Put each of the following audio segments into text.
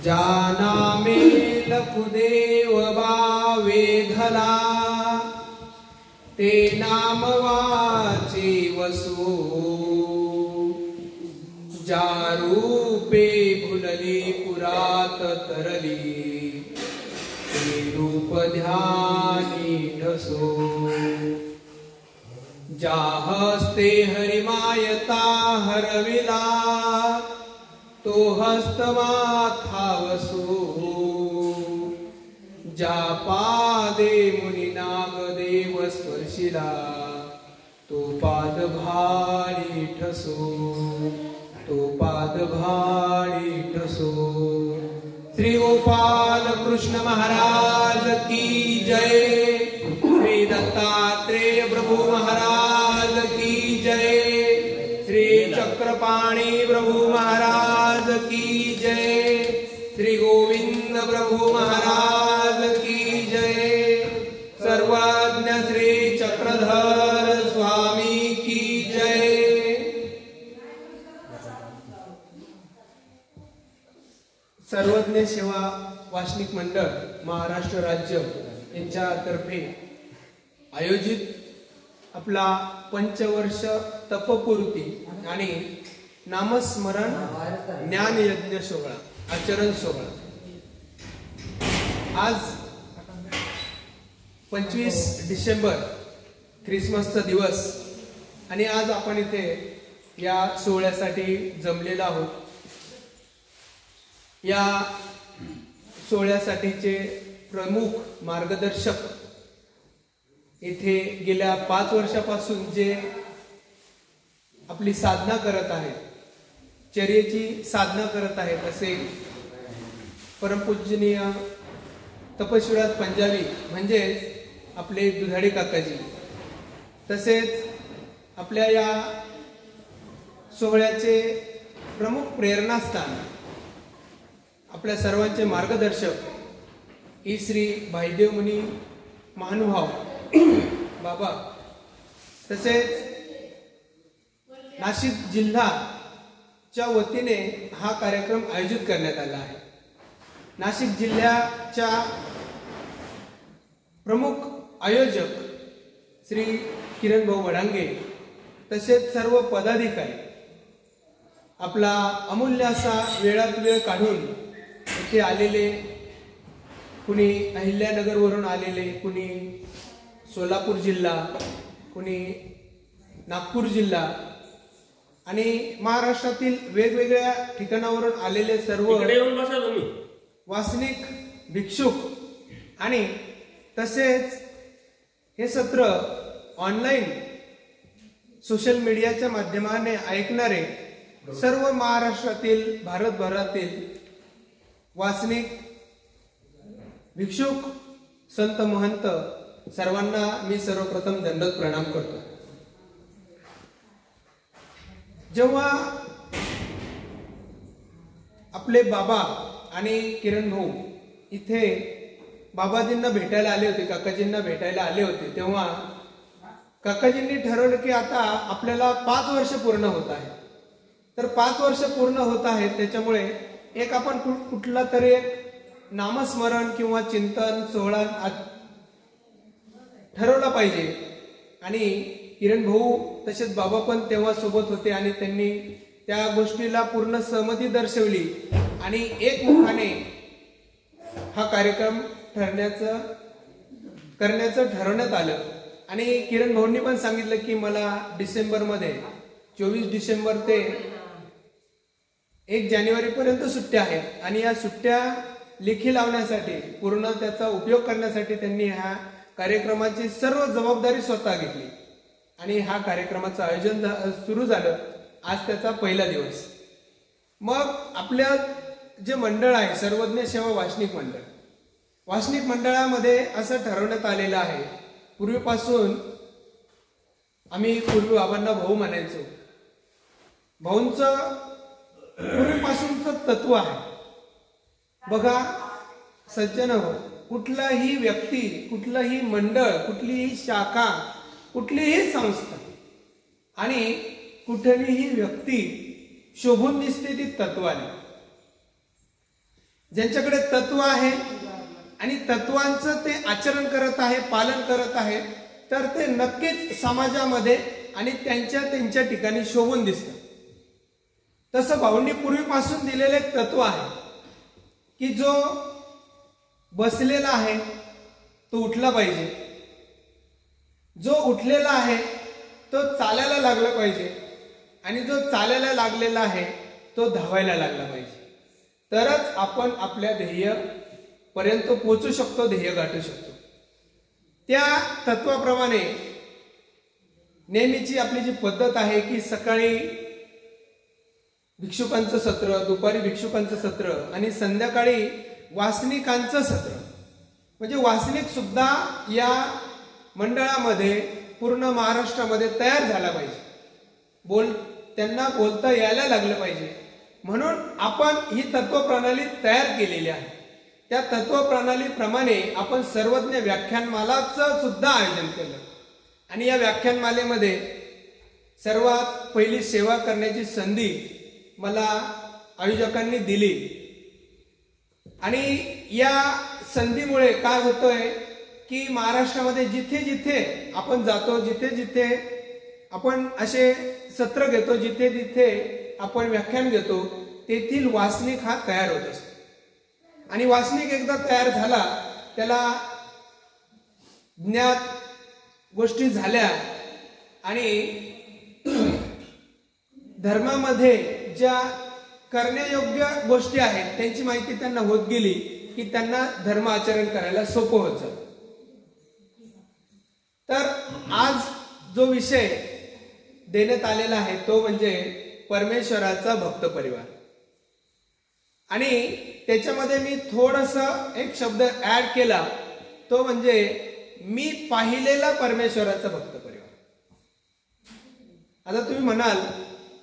जानामे लखुदेव वेधला ते नाम वाचे वसो ज्या रूपे भुलली पुरात तरली ते रूप ध्यानी ढसो ज्या हस्ते हरिमायता हरविला तो हस्त माथावसो ज्या पादे मुनी नागदेव स्पर्शिला तो पाद भारी ठसो तो पाद भारी ठसो। श्री गोपाल कृष्ण महाराज की जय। श्री दत्तात्रेय प्रभु महाराज की जय। श्री चक्रपाणी प्रभु महाराज की जय। श्री गोविंद प्रभु महाराज की जय। सर्वज्ञ श्री चक्रधर स्वामी की जय। सर्वज्ञ सेवा वासनिक मंडळ महाराष्ट्र राज्य यांच्यातर्फे आयोजित आपला पंचवर्ष तपपूर्ती आणि नामस्मरण ज्ञान यज्ञ सोहळा आचरण सोहळा आज 25 डिसेंबर ख्रिसमसचा दिवस आणि आज आपण इथे या सोहळ्यासाठी जमलेलो आहोत। या सोहळ्यासाठीचे प्रमुख मार्गदर्शक इथे गेल्या 5 वर्षापासून जे आपली साधना करत आहेत, चर्येची साधना करत आहेत असे परमपूजनीय तपस्विराज पंजाबी म्हणजे आपले दुधाडे काकाजी, तसेच आपल्या या सोहळ्याचे प्रमुख प्रेरणास्थान आपल्या सर्वांचे मार्गदर्शक श्री भाईदेव मुनी महानुभाव बाबा, तसेच नाशिक जिल्ह्याच्या वतीने हा कार्यक्रम आयोजित करण्यात आला आहे। नाशिक जिल्ह्याच्या प्रमुख आयोजक श्री किरण भाऊ वडांगे तसेच सर्व पदाधिकारी आपला अमूल्य असा वेळात वेळ काढून इथे आलेले, कुणी अहिल्यानगरवरून आलेले, कुणी सोलापूर जिल्हा, कुणी नागपूर जिल्हा आणि महाराष्ट्रातील वेगवेगळ्या ठिकाणावरून आलेले सर्व वासनिक भिक्षुक आणि तसेच हे सत्र ऑनलाईन सोशल मीडियाच्या माध्यमाने ऐकणारे सर्व महाराष्ट्रातील भारतभरातील वासनिक भिक्षुक संत महंत सर्वांना मी सर्वप्रथम दंडवत प्रणाम करतो। जेव्हा आपले बाबा आणि किरण भाऊ इथे बाबाजींना भेटायला आले होते, काकाजींना भेटायला आले होते, तेव्हा काकाजींनी ठरवलं की आता आपल्याला 5 वर्ष पूर्ण होत आहे, तर 5 वर्ष पूर्ण होत आहेत त्याच्यामुळे एक आपण कुठला तरी एक नामस्मरण किंवा चिंतन सोहळा ठरवला पाहिजे। आणि किरण भाऊ तसेच बाबा पण तेव्हा सोबत होते आणि त्यांनी त्या गोष्टीला पूर्ण सहमती दर्शवली आणि एकमुखाने हा कार्यक्रम करण्याचं ठरवण्यात आलं। आणि किरण भाऊंनी पण सांगितलं की मला डिसेंबरमध्ये 24 डिसेंबर ते 1 जानेवारी पर्यंत सुट्ट्या आहेत आणि या सुट्ट्या लेखी लावण्यासाठी पूर्ण त्याचा उपयोग करण्यासाठी त्यांनी ह्या कार्यक्रमाची सर्व जबाबदारी स्वतः घेतली आणि हा कार्यक्रमाचं आयोजन सुरू झालं। आज त्याचा पहिला दिवस। मग आपल्या जे मंडळ आहे सर्वज्ञ सेवा वासनिक मंडळ, वासनिक मंडळामध्ये असं ठरवण्यात आलेलं आहे, पूर्वीपासून आम्ही पूर्वी बाबांना भाऊ म्हणायचो, भाऊंचं पूर्वीपासूनचं तत्व आहे बघा सज्जन हो, कुठलाही व्यक्ती, कुठलाही मंडळ, कुठलीही शाखा, कुठलीही संस्था आणि कुठलीही व्यक्ती शोभून दिसते ती तत्वाने। ज्यांच्याकडे तत्व आहे आणि तत्वांचं ते आचरण करत आहे, पालन करत आहे, तर ते नक्कीच समाजामध्ये आणि त्यांच्या ठिकाणी शोभून दिसतं. तसं भाऊंनी पूर्वीपासून दिलेलं एक तत्व आहे की जो बसलेला आहे तो उठला पाहिजे, जो उठलेला आहे तो चालायला लागला पाहिजे आणि जो चालायला लागलेला आहे तो धावायला लागला पाहिजे. तरच आपण आपल्या ध्येय पर्यंत पोहोचू शकतो, ध्येय गाठू शकतो. त्या तत्वाप्रमाणे नेहमीची आपली जी पद्धत आहे की सकाळी भिक्षुकांचं सत्र, दुपारी भिक्षुकांचं सत्र आणि संध्याकाळी वासनिकांचं सत्र, म्हणजे वासनिक सुद्धा या मंडळामध्ये पूर्ण महाराष्ट्रामध्ये तयार झाला पाहिजे, त्यांना बोलता यायला लागलं पाहिजे. म्हणून आपण ही तत्वप्रणाली तयार केलेली आहे. त्या तत्वप्रणालीप्रमाणे आपण सर्वज्ञ व्याख्यानमालाचं सुद्धा आयोजन केलं आणि या व्याख्यानमालेमध्ये सर्वात पहिली सेवा करण्याची संधी मला आयोजकांनी दिली आणि या संधीमुळे काय होतंय की महाराष्ट्रामध्ये जिथे जिथे आपण जातो, जिथे जिथे आपण असे सत्र घेतो, जिथे जिथे आपण व्याख्यान घेतो, तेथील वासनिक हा तयार होत असतो. आणि वासनिक एकदा तयार झाला, त्याला ज्ञात गोष्टी झाल्या आणि धर्मामध्ये ज्या करण्यायोग्य गोष्टी आहेत त्यांची माहिती त्यांना होत गेली की त्यांना धर्म आचरण करायला सोपं होत जातं. तर आज जो विषय देण्यात आलेला आहे तो म्हणजे परमेश्वराचा भक्त परिवार. आणि त्याच्यामध्ये मी थोडंसं एक शब्द ऍड केला, तो म्हणजे मी पाहिलेला परमेश्वराचा भक्त परिवार. आता तुम्ही म्हणाल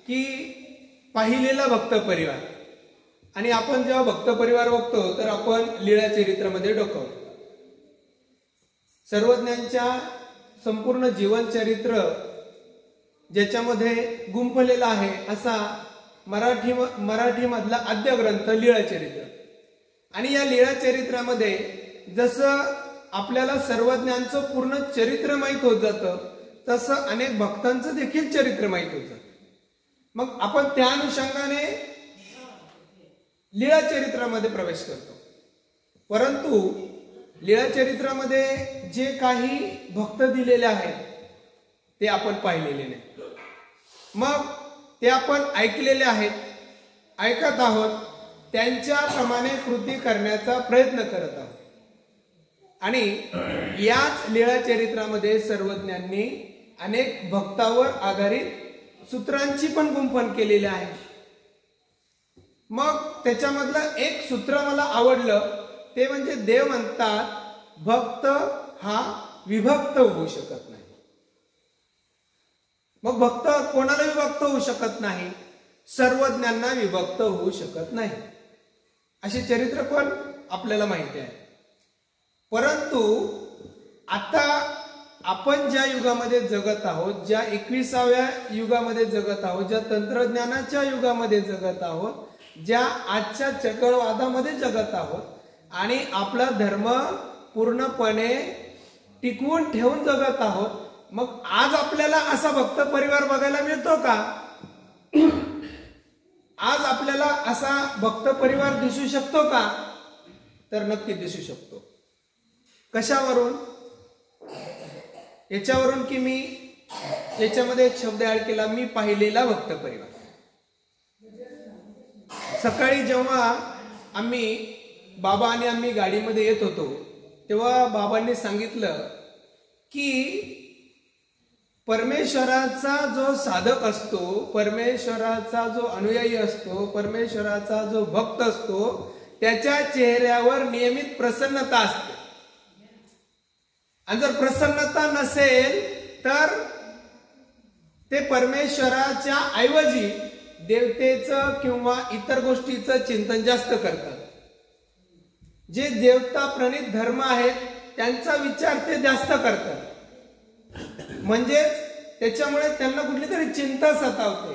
की पाहिलेला भक्त परिवार, आणि आपण जेव्हा भक्त परिवार बघतो तर आपण लीळा चरित्रामध्ये डोकावतो. सर्वज्ञांच्या संपूर्ण जीवन चरित्र ज्याच्यामध्ये गुंफलेला आहे असा मराठी मधला आद्य ग्रंथ लीळा चरित्र. आणि या लीळा चरित्रामध्ये जसं आपल्याला सर्वज्ञांचं पूर्ण चरित्र माहीत होत जातं, तसं अनेक भक्तांचं देखील चरित्र माहीत होत जातं. मग आपण त्या अनुषंगाने लीळा चरित्रामध्ये प्रवेश करतो. परंतु लीळा चरित्रामध्ये जे काही भक्त दिलेले आहेत ते आपण पाहिलेले नाही. मग ते आपण ऐकलेले आहेत, ऐकत आहोत, त्यांच्याप्रमाणे कृती करण्याचा प्रयत्न करत आहोत. आणि याच लीळा चरित्रामध्ये सर्वज्ञांनी अनेक भक्तावर आधारित सूत्रांची पण गुंफण केलेली आहे. मग त्याच्यामधलं एक सूत्र मला आवडलं, ते म्हणजे देव म्हणतात भक्त हा विभक्त होऊ शकत नाही. मग भक्त कोणाला विभक्त होऊ शकत नाही? सर्वज्ञांना विभक्त होऊ शकत नाही. असे चरित्र पण आपल्याला माहिती आहे. परंतु आता आपण ज्या युगामध्ये जगत आहोत, ज्या 21व्या युगामध्ये जगत आहोत, ज्या तंत्रज्ञानाच्या युगामध्ये जगत आहोत, ज्या आजच्या चक्रवादामध्ये जगत आहोत आणि आपला धर्म पूर्णपणे टिकवून ठेवून जगत आहोत, मग आज आपल्याला असा भक्त परिवार बघायला मिळतो का? आज आपल्याला असा भक्त परिवार दिसू शकतो का? तर नक्की दिसू शकतो. कशावरून? याच्यावरून की मी याच्यामध्ये एक शब्द ऍड केला, मी पाहिलेला भक्त परिवार. सकाळी जेव्हा बाबा आणि आम्ही गाडीमध्ये येत होतो तेव्हा बाबांनी सांगितलं की परमेश्वराचा जो साधक असतो, परमेश्वराचा जो अनुयायी असतो, परमेश्वराचा जो भक्त असतो, त्याच्या चेहऱ्यावर नियमित प्रसन्नता असते. आणि जर प्रसन्नता नसेल तर ते परमेश्वराच्या ऐवजी देवतेचं किंवा इतर गोष्टीचं चिंतन जास्त करतात. जे देवता प्रणित धर्म आहेत त्यांचा विचार ते जास्त करतात. म्हणजेच त्याच्यामुळे त्यांना कुठली तरी चिंता सतावते,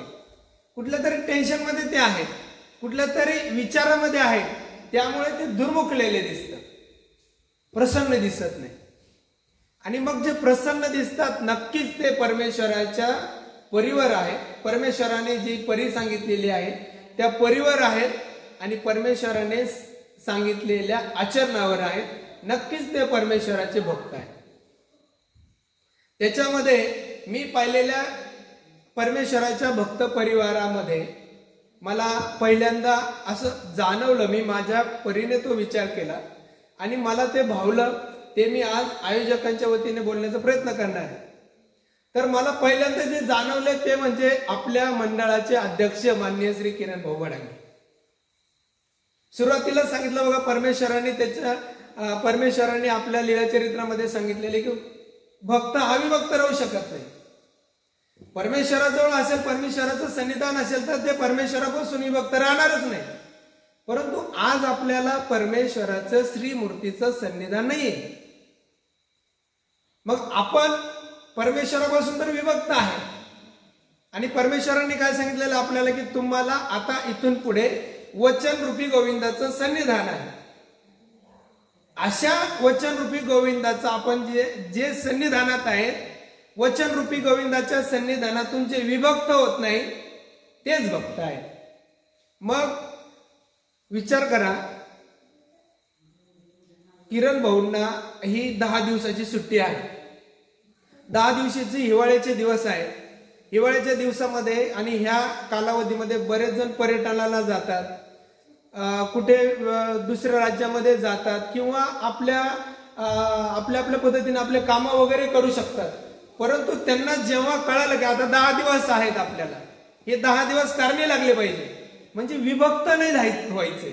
कुठल्या तरी टेन्शन मध्ये ते आहेत, कुठल्या तरी विचारामध्ये आहेत. त्यामुळे ते दुर्मुखलेले दिसतात, प्रसन्न दिसत नाही. आणि मग जे प्रसन्न दिसतात नक्कीच ते परमेश्वराच्या परीवर आहे. परमेश्वराने जी परी सांगितलेली आहे त्या परीवर आहेत आणि परमेश्वराने सांगितलेल्या आचरणावर आहेत. नक्कीच ते परमेश्वराचे भक्त आहेत. त्याच्यामध्ये मी पाहिलेल्या परमेश्वराच्या भक्त परिवारामध्ये मला पहिल्यांदा असं जाणवलं, मी माझ्या परीने तो विचार केला आणि मला ते भावलं. ते मी आज आयोजकांच्या वतीने बोलण्याचा प्रयत्न करणार आहे. तर मला पहिल्यांदा जे जाणवले ते म्हणजे आपल्या मंडळाचे अध्यक्ष माननीय श्री किरण भाऊ भडांगे. सुरुवातीला सांगितलं बघा, परमेश्वराने आपल्या लीळाचरित्रामध्ये सांगितलेले की भक्त अविभक्त राहू शकत नाही. परमेश्वराजवळ असेल, परमेश्वराचं सन्निधान असेल तर ते परमेश्वरापासून विभक्त राहणारच नाही. परंतु आज आपल्याला परमेश्वराचं श्रीमूर्तीचं सन्निधान नाहीये. मग आपण परमेश्वरापासून तर विभक्त आहे आणि परमेश्वराने काय सांगितलेलं आपल्याला की तुम्हाला आता इथून पुढे वचनरूपी गोविंदाचं सन्निधान आहे. अशा वचनरूपी गोविंदाचं आपण जे सन्निधानात आहेत, वचनरूपी गोविंदाच्या सन्निधानातून जे विभक्त होत नाही तेच भक्त आहेत. मग विचार करा, किरण भाऊंना ही 10 दिवसाची सुट्टी आहे. 10 दिवसाची हिवाळ्याचे दिवस आहेत. हिवाळ्याच्या दिवसामध्ये आणि ह्या कालावधीमध्ये बरेच जण पर्यटनाला जातात, कुठे दुसऱ्या राज्यामध्ये जातात किंवा आपल्या पद्धतीने आपले कामं वगैरे करू शकतात. परंतु त्यांना जेव्हा कळालं की आता 10 दिवस आहेत, आपल्याला हे 10 दिवस कारणे लागले पाहिजे, म्हणजे विभक्त नाही व्हायचे.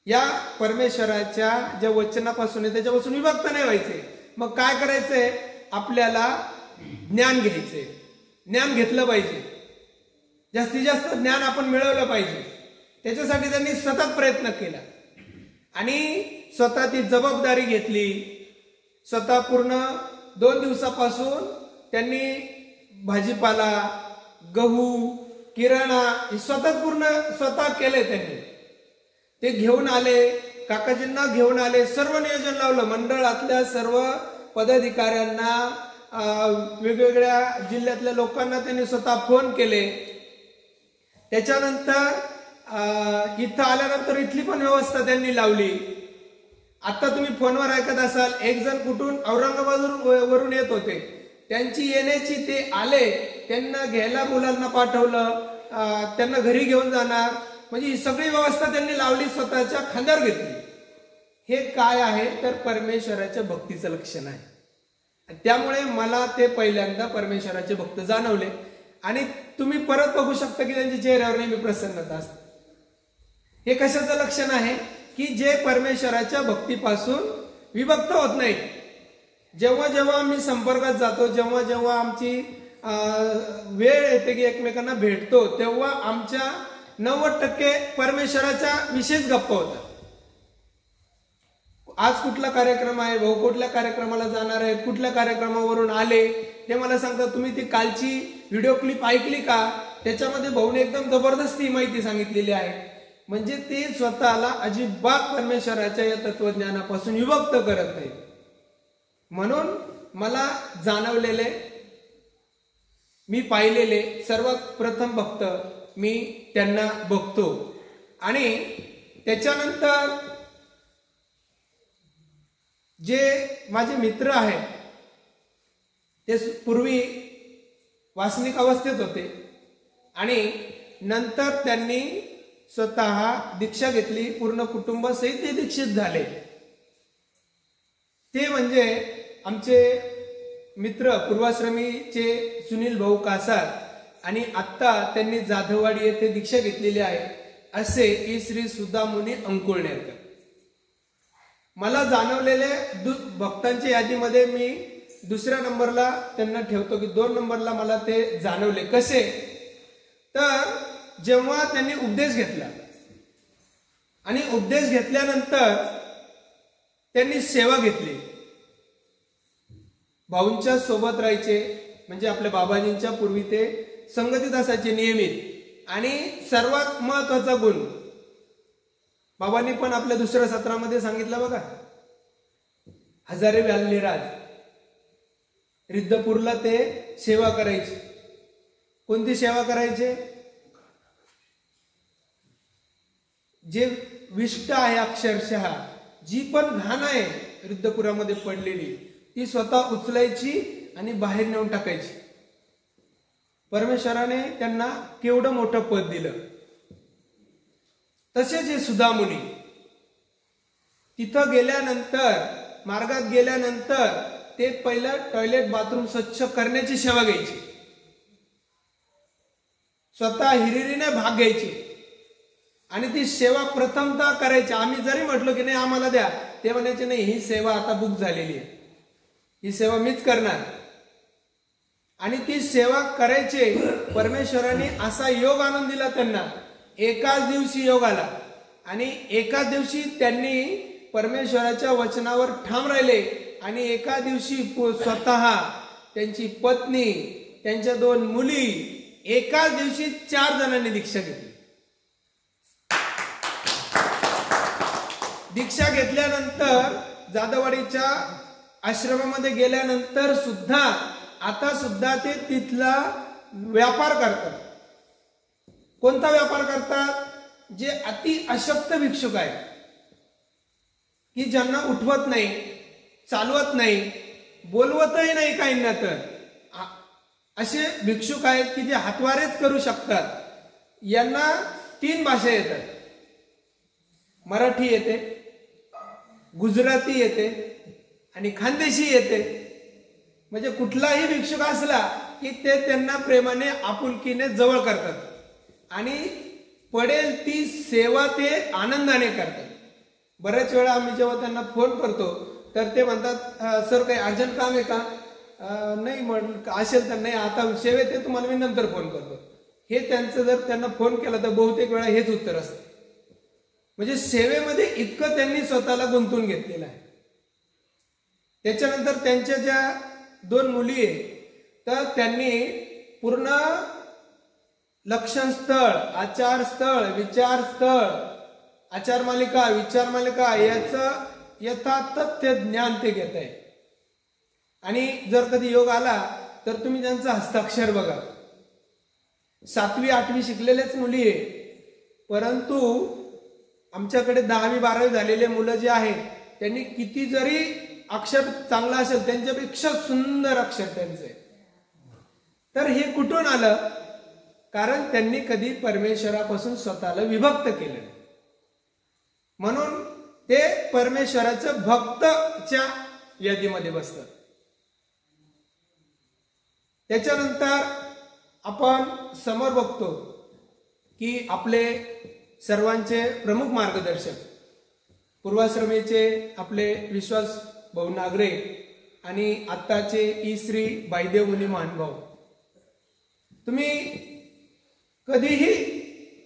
या परमेश्वराच्या ज्या वचनापासून आहे त्याच्यापासून विभक्त नाही व्हायचे. मग काय करायचंय, आपल्याला ज्ञान घ्यायचंय. ज्ञान घेतलं पाहिजे, जास्तीत जास्त ज्ञान आपण मिळवलं पाहिजे. त्याच्यासाठी त्यांनी सतत प्रयत्न केला आणि स्वतः ती जबाबदारी घेतली. स्वतः पूर्ण 2 दिवसापासून त्यांनी भाजीपाला, गहू, किराणा हे स्वतः केले. त्यांनी ते घेऊन आले, काकाजींना घेऊन आले, सर्व नियोजन लावलं. मंडळातल्या सर्व पदाधिकाऱ्यांना, वेगवेगळ्या जिल्ह्यातल्या लोकांना त्यांनी स्वतः फोन केले. त्याच्यानंतर इथं आल्यानंतर इथली पण व्यवस्था त्यांनी लावली. आता तुम्ही फोनवर ऐकत असाल, एक जण कुठून औरंगाबाद येत होते, त्यांची येण्याची ते आले, त्यांना घ्यायला मुलांना पाठवलं, त्यांना घरी घेऊन जाणार, म्हणजे ही सगळी व्यवस्था त्यांनी लावली, स्वतःच्या खांद्यावर घेतली. हे काय आहे तर परमेश्वराच्या भक्तीचं लक्षण आहे. त्यामुळे मला ते पहिल्यांदा परमेश्वराचे भक्त जाणवले आणि तुम्ही परत बघू शकता की त्यांच्या चेहऱ्यावर नेहमी प्रसन्नता असते. हे कशाचं लक्षण आहे की जे परमेश्वराच्या भक्तीपासून विभक्त होत नाही. जेव्हा जेव्हा आम्ही संपर्कात जातो, जेव्हा जेव्हा आमची वेळ येते की एकमेकांना भेटतो, तेव्हा आमच्या 90% परमेश्वराच्या विशेष गप्पा होतात. आज कुठला कार्यक्रम आहे, भाऊ कुठल्या कार्यक्रमाला जाणार आहेत, कुठल्या कार्यक्रमावरून आले, ते मला सांगतात. तुम्ही ती कालची व्हिडिओ क्लिप ऐकली का, त्याच्यामध्ये भाऊने एकदम जबरदस्ती माहिती सांगितलेली आहे. म्हणजे ते स्वतःला अजिबात परमेश्वराच्या या तत्वज्ञानापासून विभक्त करत नाही. म्हणून मला जाणवलेले, मी पाहिलेले सर्वात प्रथम भक्त मी त्यांना बघतो. आणि त्याच्यानंतर जे माझे मित्र आहेत ते पूर्वी वासनिक अवस्थेत होते आणि नंतर त्यांनी स्वतः दीक्षा घेतली, पूर्ण कुटुंबासहित ते दीक्षित झाले. ते म्हणजे आमचे मित्र पूर्वाश्रमीचे सुनील भाऊ कासार आणि आत्ता त्यांनी जाधववाडी येथे दीक्षा घेतलेली आहे असे की श्री सुधामुनी अंकुळनेरकर. मला जाणवलेले भक्तांच्या यादीमध्ये मी दुसऱ्या नंबरला त्यांना ठेवतो की 2 नंबरला मला ते जाणवले. कसे तर जेव्हा त्यांनी उपदेश घेतला आणि उपदेश घेतल्यानंतर त्यांनी सेवा घेतली, भाऊंच्या सोबत राहायचे, म्हणजे आपल्या बाबाजींच्या पूर्वी ते संगतीत असायचे नियमित. आणि सर्वात महत्वाचा गुण बाबांनी पण आपल्या दुसऱ्या सत्रामध्ये सांगितलं बघा, हजारे व्याललीराज रिद्धपूरला ते सेवा करायची. कोणती सेवा करायचे? जे विष्ट आहे अक्षरशः, जी पण घाण आहे रिद्धपुरामध्ये पडलेली ती स्वतः उचलायची आणि बाहेर नेऊन टाकायची. परमेश्वराने त्यांना केवढं मोठं पद दिलं. तसेच हे सुधामुनी तिथं गेल्यानंतर, मार्गात गेल्यानंतर ते पहिलं टॉयलेट बाथरूम स्वच्छ करण्याची सेवा घ्यायची. स्वतः हिरिरीने भाग घ्यायची आणि ती सेवा प्रथमतः करायची. आम्ही जरी म्हटलो की नाही आम्हाला द्या, ते म्हणायचे नाही, ही सेवा आता बुक झालेली आहे, ही सेवा मीच करणार. आणि ती सेवा करायचे. परमेश्वराने असा योग आणून दिला त्यांना. एकाच दिवशी योग आला आणि एकाच दिवशी त्यांनी परमेश्वराच्या वचनावर ठाम राहिले आणि एका दिवशी स्वतः, त्यांची पत्नी, त्यांच्या 2 मुली, एकाच दिवशी 4 जणांनी दीक्षा घेतली. दीक्षा घेतल्यानंतर जाधववाडीच्या आश्रमामध्ये गेल्यानंतर सुद्धा आता सुद्धा ते तिथला व्यापार करतात. कोणता व्यापार करतात? जे अति अशक्त भिक्षुक आहेत, की ज्यांना उठवत नाही, चालवत नाही, बोलवतही नाही काहींना, तर असे भिक्षुक आहेत की जे हातवारेच करू शकतात. यांना 3 भाषा येतात. मराठी येते, गुजराती येते आणि खानदेशी येते. म्हणजे कुठलाही भिक्षुक असला की ते त्यांना प्रेमाने आपुलकीने जवळ करतात आणि पडेल ती सेवा ते आनंदाने करतात. बऱ्याच वेळा आम्ही जेव्हा त्यांना फोन करतो तर ते म्हणतात, सर काही अर्जंट काम आहे का? नाही असेल तर नाही, आता सेवेत आहे, तुम्हाला मी नंतर फोन करतो. हे त्यांचं जर त्यांना फोन केला तर बहुतेक वेळा हेच उत्तर असतं. म्हणजे सेवेमध्ये इतकं त्यांनी स्वतःला गुंतवून घेतलेलं आहे. त्याच्यानंतर त्यांच्या ज्या 2 मुली आहे, तर त्यांनी पूर्ण लक्षण स्थळ, आचार स्थळ, विचार स्थळ, आचार मालिका, विचार मालिका याचं यथातथ्य ज्ञान ते घेत आहे. आणि जर कधी योग आला तर तुम्ही त्यांचं हस्ताक्षर बघा. 7वी 8वी शिकलेल्याच मुली आहे, परंतु आमच्याकडे 10वी 12वी झालेले मुलं जे आहेत त्यांनी किती जरी अक्षर चांगलं असेल त्यांच्यापेक्षा सुंदर अक्षर त्यांचे. तर हे कुठून आलं? कारण त्यांनी कधी परमेश्वरापासून स्वतःला विभक्त केलं, म्हणून ते परमेश्वराचं भक्तच्या यादीमध्ये बसतात. त्याच्यानंतर आपण समोर बघतो की आपले सर्वांचे प्रमुख मार्गदर्शक पूर्वाश्रमीचे आपले विश्वास भाऊ नागरे आणि आत्ताचे श्री बाईदेव मुनी महानुभाव. तुम्ही कधीही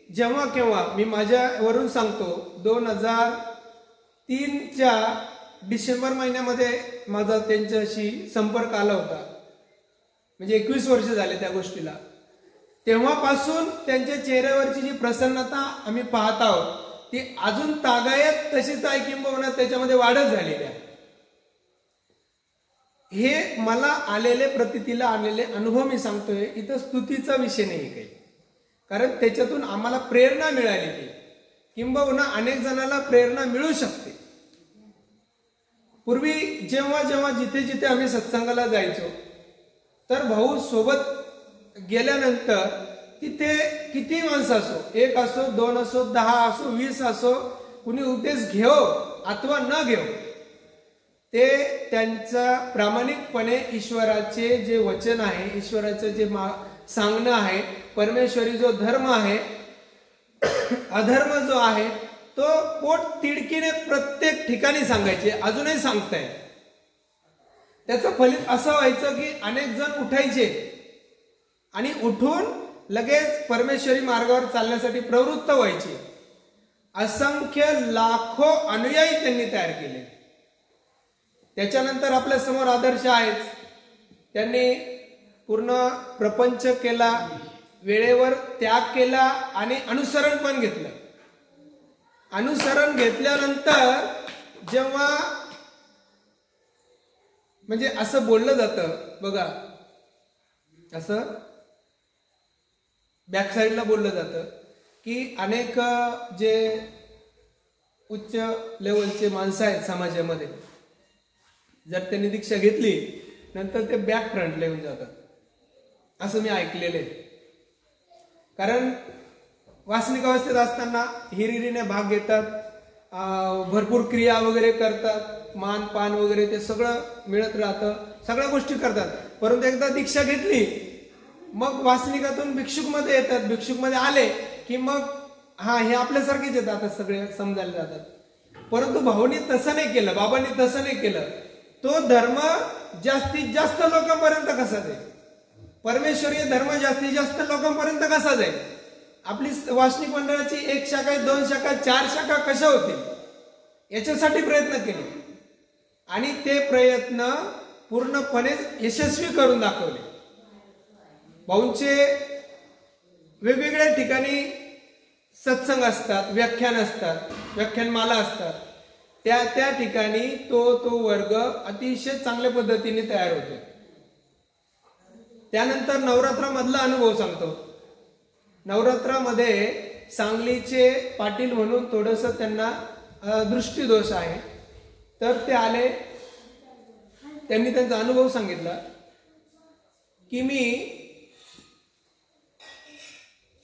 जेव्हा केव्हा, मी माझ्यावरून सांगतो, 2003च्या डिसेंबर महिन्यामध्ये माझा त्यांच्याशी संपर्क आला होता. म्हणजे 21 वर्ष झाले त्या गोष्टीला. तेव्हापासून त्यांच्या चेहऱ्यावरची जी प्रसन्नता आम्ही पाहत आहोत ती अजून तागायत तशीच आहे, किंबहुना त्याच्यामध्ये वाढच झालेली आहे. हे मला आलेले, प्रतीतीला आलेले अनुभव मी सांगतोय. इथं स्तुतीचा विषय नाही काही, कारण त्याच्यातून आम्हाला प्रेरणा मिळालेली, किंबहुना अनेक जणांना प्रेरणा मिळू शकते. पूर्वी जेव्हा जेव्हा जिथे जिथे आम्ही सत्संगाला जायचो तर भाऊ सोबत गेल्यानंतर तिथे किती माणसं असो, 1 असो, 2 असो, 10 असो, 20 असो, कुणी उपदेश घेओ अथवा न घेओ, ते त्यांचा प्रामाणिकपणे ईश्वराचे जे वचन आहे, ईश्वराचं जे सांगणं आहे, परमेश्वरी जो धर्म आहे, अधर्म जो आहे तो पोट तिडकीने प्रत्येक ठिकाणी सांगायचे. अजूनही सांगताय. त्याचं फलित असं व्हायचं की अनेक जण उठायचे आणि उठून लगेच परमेश्वरी मार्गावर चालण्यासाठी प्रवृत्त व्हायचे. असंख्य लाखो अनुयायी त्यांनी तयार केले. त्याच्यानंतर आपल्या समोर आदर्श आहेत. त्यांनी पूर्ण प्रपंच केला, वेळेवर त्याग केला आणि अनुसरण पण घेतलं. अनुसरण घेतल्यानंतर जेव्हा म्हणजे असं बोललं जातं बघा, असं बॅक साईडला बोललं जातं की अनेक जे उच्च लेवलचे माणसं आहेत समाजामध्ये, जर त्यांनी दीक्षा घेतली नंतर ते बॅक फ्रंटला येऊन जातात, असं मी ऐकलेलं आहे. कारण वासनिक अवस्थेत असताना हिरिरीने भाग घेतात, भरपूर क्रिया वगैरे करतात, मान पान वगैरे ते सगळं मिळत राहतं, सगळ्या गोष्टी करतात. परंतु एकदा दीक्षा घेतली मग वासनिकातून भिक्षुकमध्ये येतात, भिक्षुकमध्ये आले की मग हा हे आपल्यासारखेच येतात, सगळे समजायला जातात. परंतु भाऊनी तसं नाही केलं, बाबांनी तसं नाही केलं. तो धर्म जास्तीत जास्त लोकांपर्यंत कसा जाईल, परमेश्वरीय धर्म जास्तीत जास्त लोकांपर्यंत कसा जाईल. आपली वासनिक मंडळाची 1 शाखा 2 शाखा 4 शाखा कशा होतील याच्यासाठी प्रयत्न केले आणि ते प्रयत्न पूर्णपणे यशस्वी करून दाखवले. भाऊंचे वेगवेगळ्या ठिकाणी सत्संग असतात, व्याख्यान असतात, व्याख्यानमाला असतात, त्या ठिकाणी तो वर्ग अतिशय चांगल्या पद्धतीने तयार होतो. त्यानंतर नवरात्रामधला अनुभव सांगतो. नवरात्रामध्ये सांगलीचे पाटील म्हणून थोडस त्यांना दृष्टीदोष आहे, तर ते आले, त्यांनी त्यांचा अनुभव सांगितला की मी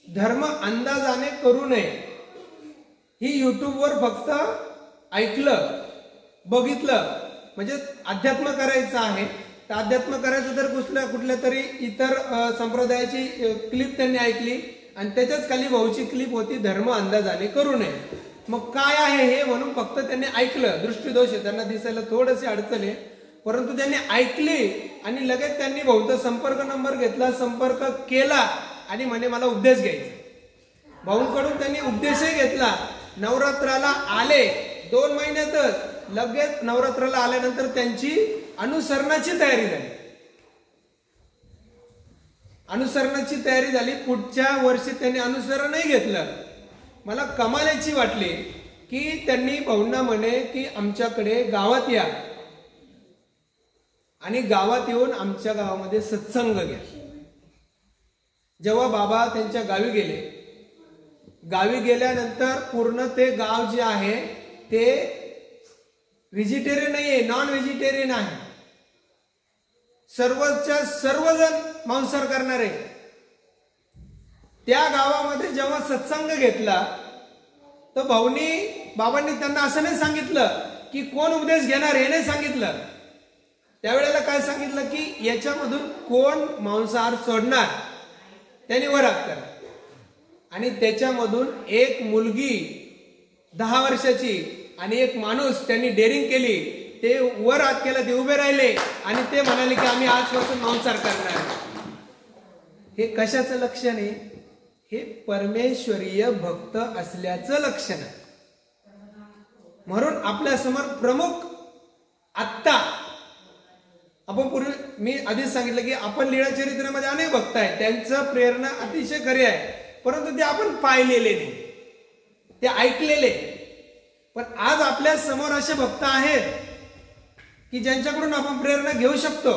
धर्म अंदाजाने करू नये, ही युट्यूबवर फक्त ऐकलं बघितलं, म्हणजे अध्यात्म करायचं आहे तर अध्यात्म करायचं तर कुठल्या तरी इतर संप्रदायाची क्लिप त्यांनी ऐकली आणि त्याच्याच खाली भाऊची क्लिप होती धर्म अंदाजाने करू नये. मग काय आहे हे म्हणून फक्त त्यांनी ऐकलं, दृष्टीदोष आहे, त्यांना दिसायला थोडीशी अडचण आहे, परंतु त्यांनी ऐकली आणि लगेच त्यांनी भाऊचा संपर्क नंबर घेतला, संपर्क केला आणि म्हणे मला उपदेश घ्यायचा. भाऊंकडून त्यांनी उपदेशही घेतला. नवरात्राला आले, 2 महिन्यातच लगेच नवरात्राला आल्यानंतर त्यांची अनुसरणाची तयारी झाली. अनुसरणाची तयारी झाली. पुढच्या वर्षी त्यांनी अनुसरणही घेतलं. मला कमाल याची वाटली की त्यांनी भाऊंना म्हणे की आमच्याकडे गावात या आणि गावात येऊन आमच्या गावामध्ये सत्संग घ्या. जेव्हा बाबा त्यांच्या गावी गेले, गावी गेल्यानंतर पूर्ण ते गाव जे आहे ते व्हेजिटेरियन नाहीये, नॉन व्हेजिटेरियन आहे. सर्वजण मांसाहार करणारे. त्या गावामध्ये जेव्हा सत्संग घेतला तर बाबांनी त्यांना असं नाही सांगितलं की कोण उपदेश घेणार, हे नाही सांगितलं. त्यावेळेला काय सांगितलं की याच्यामधून कोण मांसाहार सोडणार त्यांनी वर हात करा. आणि त्याच्यामधून एक मुलगी 10 वर्षाची आणि एक माणूस त्यांनी डेअरिंग केली, ते वर हात केला, ते उभे राहिले आणि ते म्हणाले की आम्ही आजपासून मांसाहार करणार. हे कशाचं लक्षण आहे? हे परमेश्वरीय भक्त असल्याचं लक्षण आहे. म्हणून आपल्या समोर प्रमुख आत्ता आपण पूर्वी मी आधीच सांगितलं की आपण लीळा चरित्रामध्ये अनेक भक्त आहेत, त्यांचं प्रेरणा अतिशय खरी आहे, परंतु ते आपण पाहिलेले नाही, ते ऐकलेले. पण आज आपल्या समोर असे भक्त आहेत की ज्यांच्याकडून आपण प्रेरणा घेऊ शकतो.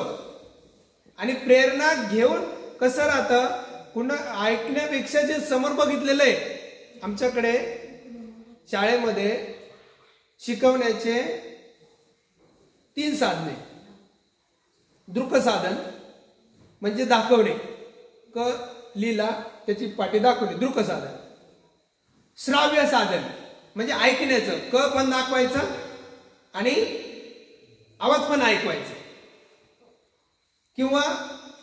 आणि प्रेरणा घेऊन कसं राहतं, पुन्हा ऐकण्यापेक्षा जे समोर बघितलेलं आहे. आमच्याकडे शाळेमध्ये शिकवण्याचे 3 साधने. दृक साधन म्हणजे दाखवणे, क लीला त्याची पाठी दाखवली, दृक साधन. श्राव्य साधन म्हणजे ऐकण्याचं, क पण दाखवायचं आणि आवाज पण ऐकवायचा किंवा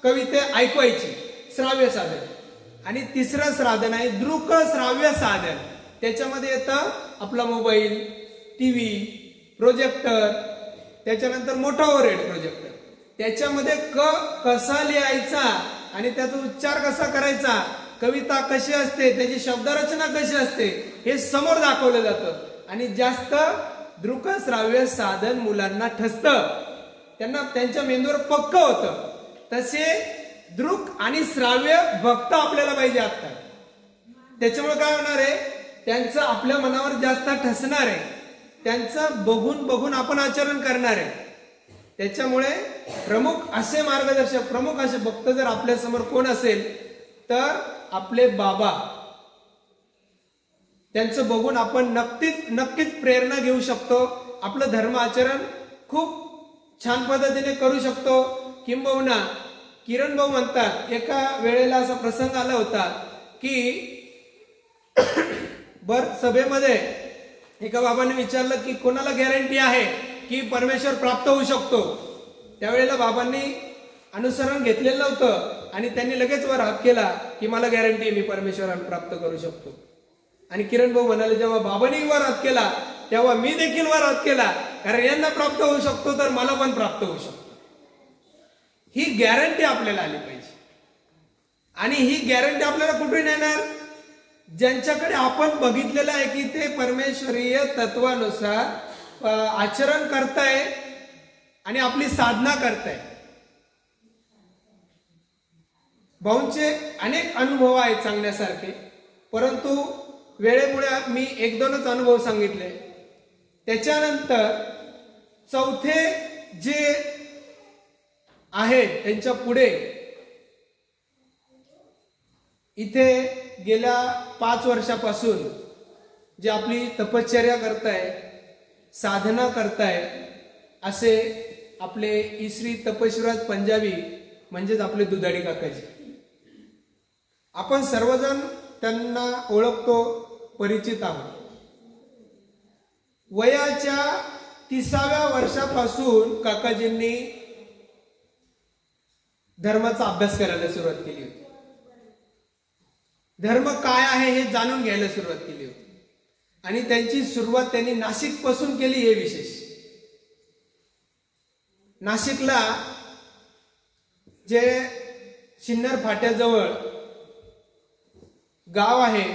कविता ऐकवायची, श्राव्य साधन. आणि तिसरं साधन आहे दृक श्राव्य साधन. त्याच्यामध्ये येतं आपला मोबाईल, टीव्ही, प्रोजेक्टर, त्याच्यानंतर मोठा ओव्हरहेड प्रोजेक्टर. त्याच्यामध्ये कसा लिहायचा आणि त्याचा उच्चार कसा करायचा, कविता कशी असते, त्याची शब्दरचना कशी असते, हे समोर दाखवलं जातं. आणि जास्त दृक श्राव्य साधन मुलांना ठसतं, त्यांना त्यांच्या मेंदूवर पक्क होतं. तसे दृक आणि श्राव्य भक्त आपल्याला पाहिजे आता. त्याच्यामुळे काय होणार आहे, त्यांचं आपल्या मनावर जास्त ठसणार आहे, त्यांचं बघून बघून आपण आचरण करणार आहे. त्याच्यामुळे प्रमुख असे मार्गदर्शक, प्रमुख असे भक्त जर आपल्या समोर कोण असेल तर आपले बाबा. त्यांचं बघून आपण नक्कीच प्रेरणा घेऊ शकतो. आपलं धर्म आचरण खूप छान पद्धतीने करू शकतो. किंबहुना किरण भाऊ म्हणतात, एका वेळेला असा प्रसंग आला होता की सभेमध्ये एका बाबाने विचारलं की कोणाला गॅरंटी आहे की परमेश्वर प्राप्त होऊ शकतो. त्यावेळेला बाबांनी अनुसरण घेतलेलं नव्हतं आणि त्यांनी लगेच वर हात केला की मला गॅरंटी आहे, मी परमेश्वराला प्राप्त करू शकतो. आणि किरण भाऊ म्हणाले, जेव्हा बाबांनी वर हात केला तेव्हा मी देखील वर हात केला, कारण यांना प्राप्त होऊ शकतो तर मला पण प्राप्त होऊ शकतो. ही गॅरंटी आपल्याला आली पाहिजे. आणि ही गॅरंटी आपल्याला कुठून येणार? ज्यांच्याकडे आपण बघितलेलं आहे की ते परमेश्वरीय तत्वानुसार आचरण करताय आणि आपली साधना करताय. भाऊंचे अनेक अनुभव आहेत सांगण्यासारखे, परंतु वेळेमुळे मी 1-2च अनुभव सांगितले. त्याच्यानंतर चौथे जे आहेत त्यांच्या पुढे इथे गेल्या 5 वर्षापासून जे आपली तपश्चर्या करताय, साधना करताय, असे आपले श्री तपशिवराज पंजाबी म्हणजेच आपले दुधाडी काकाजी. आपण सर्वजण त्यांना ओळखतो, परिचित आहोत. वयाच्या 30व्या वर्षापासून काकाजींनी धर्माचा अभ्यास करायला सुरुवात केली होती. धर्म काय आहे हे जाणून घ्यायला सुरुवात केली होती. आणि त्यांची सुरुवात त्यांनी नाशिक पासून केली. हे विशेष, नाशिकला जे सिन्नर फाट्याजवळ गाव आहे